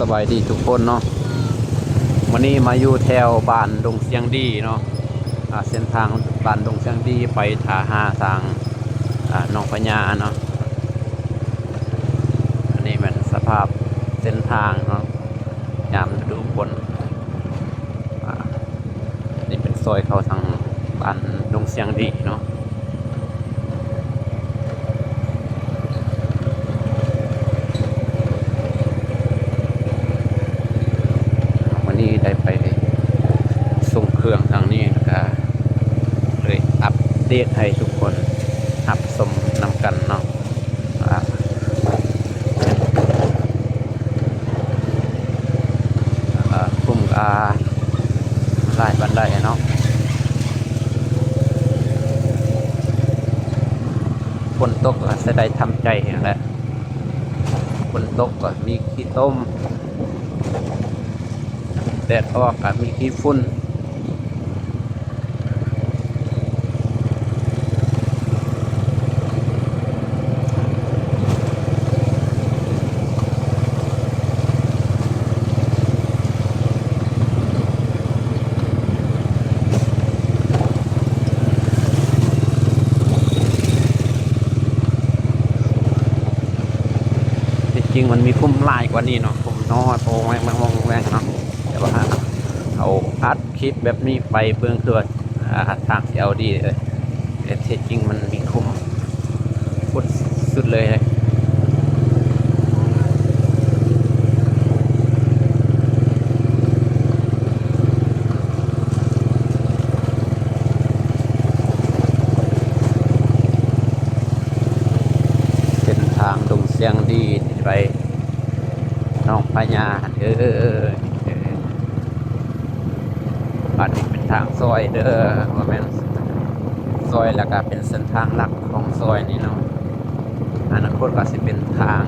สบายดีทุกคนเนาะวันนี้มาอยู่แถวบ้านดงเสียงดีเนาะเส้นทางบ้านดงเสียงดีไปทาหาทางหนองพญาเนาะอันนี้เป็นสภาพเส้นทางเนาะยามฤดูฝนนี่เป็นซอยเขาทางบ้านดงเสียงดีเนาะนี่ได้ไปส่งเครื่องทางนี้ก็เลยอัปเดตให้ทุกคนรับชมนำกันเนาะคุ้มลายบันไดเนาะฝนตกก็จะได้ทำใจอย่างแหละฝนตกก็มีขี้ต้มแดดออกก็มีขี้ฝุ่นจริงมันมีพุ่มลายกว่านี้เนาะพุ่มน้อยโอ้แมงแวงเนาะแต่ว่าเอาอัดคลิปแบบนี้ไปเบื้องต้นทางเอาดีเลยแต่ที่จริงมันมีคุ้มพุดสุดเลยเส้นทางดงเสียงดีไปหนองพญาบ้านนี้เป็นทางซอยเด้อว่าแม่นซอยแล้วก็เป็นเส้นทางหลักของซอยนี่เนาะอนาคตก็จะเป็นทาง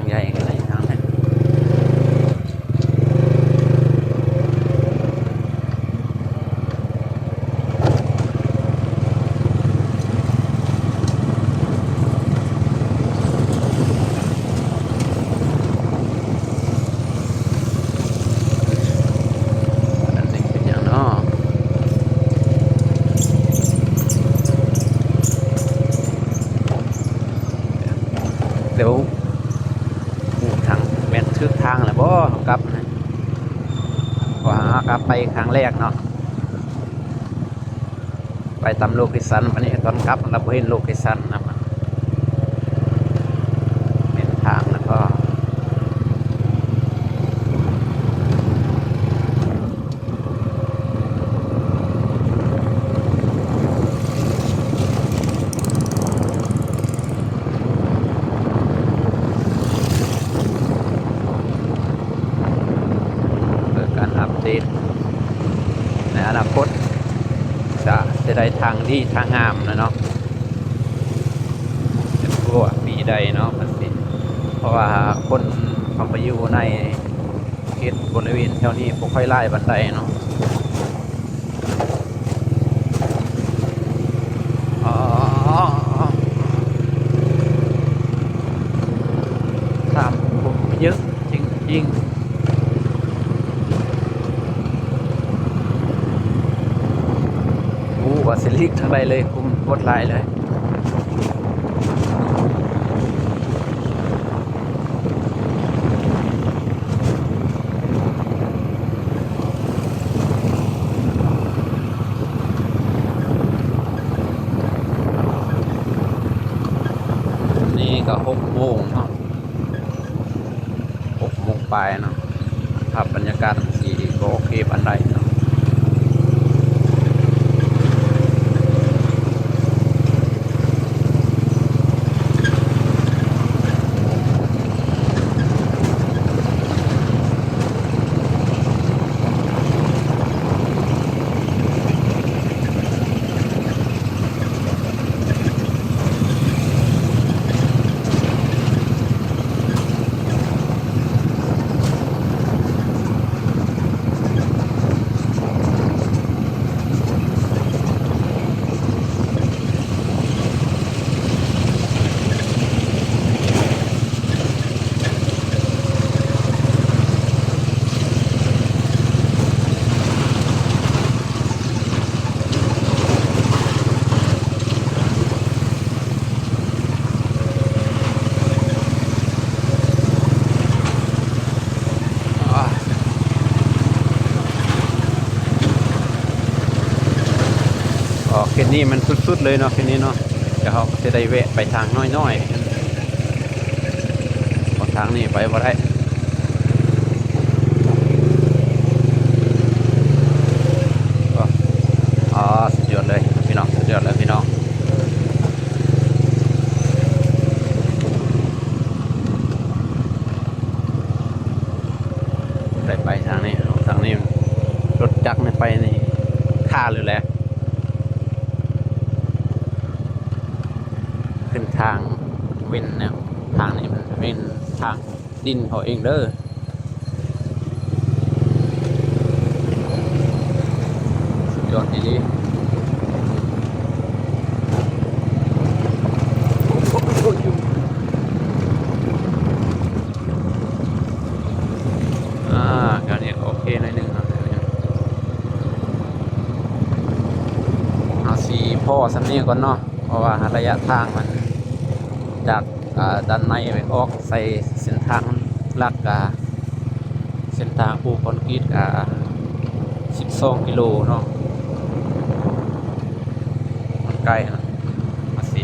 ใหญ่อะไรทางนั้นเดี๋ยวทางแม่นทึกทางแหละบ่กลับนะว่ากลับไปครั้งแรกเนาะไปตามโลเคชั่นวันนี้ตอนกลับเราเห็นโลเคชั่นนะเป็นทางแล้วก็อัปเดตในอนาคตจะได้ทางดีทางงามนะเนาะจะรู้ว่ามีใดเนาะมันสิเพราะว่าคนเขาไปอยู่ในเขตบริเวณแถวนี้บ่ค่อยไล่บันไดเนาะถามผมเยอะจริงว่าสิลิกทั้งใดเลยคุมกดไลน์เลยนี่ก็6 โมงเนาะ6 โมงปลายเนาะภาพบรรยากาศสีก็โอเคปันใดเนาะ นนี้มันสุดๆเลยเนาะเส้นนี้เนาะเดี๋ยวเขาจะได้แวะไปทางน้อยๆเพราะทางนี้ไปบ่ได้ก็อ๋อสุดยอดเลยพี่น้องสุดยอดเลยพี่น้องได้ไปทางนี้รถจักรเนี่ยไปนี่ท่าเลยแหละขึ้นทางเว้นเนี่ยทางนี้มันเป็นทางดินเขาเองเด้อสุดยอดดีการนี้โอเคหน่อยหนึ่งครับเอาสีพ่อสำเนียงก่อนเนาะเพราะว่าระยะทางมันจากด้านในไปออกใส่เส้นทางลักเส้นทางปูคอนกรีต12 กิโลเนาะมันไกลนะมาสี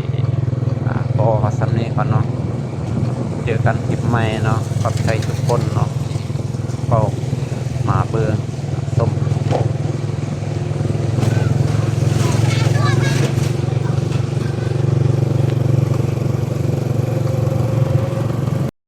พ่อสำเนียงก่อนเนาะเจอกันคลิปใหม่เนาะขอบใจทุกคนเนาะเฝ้ามาเบิ่ง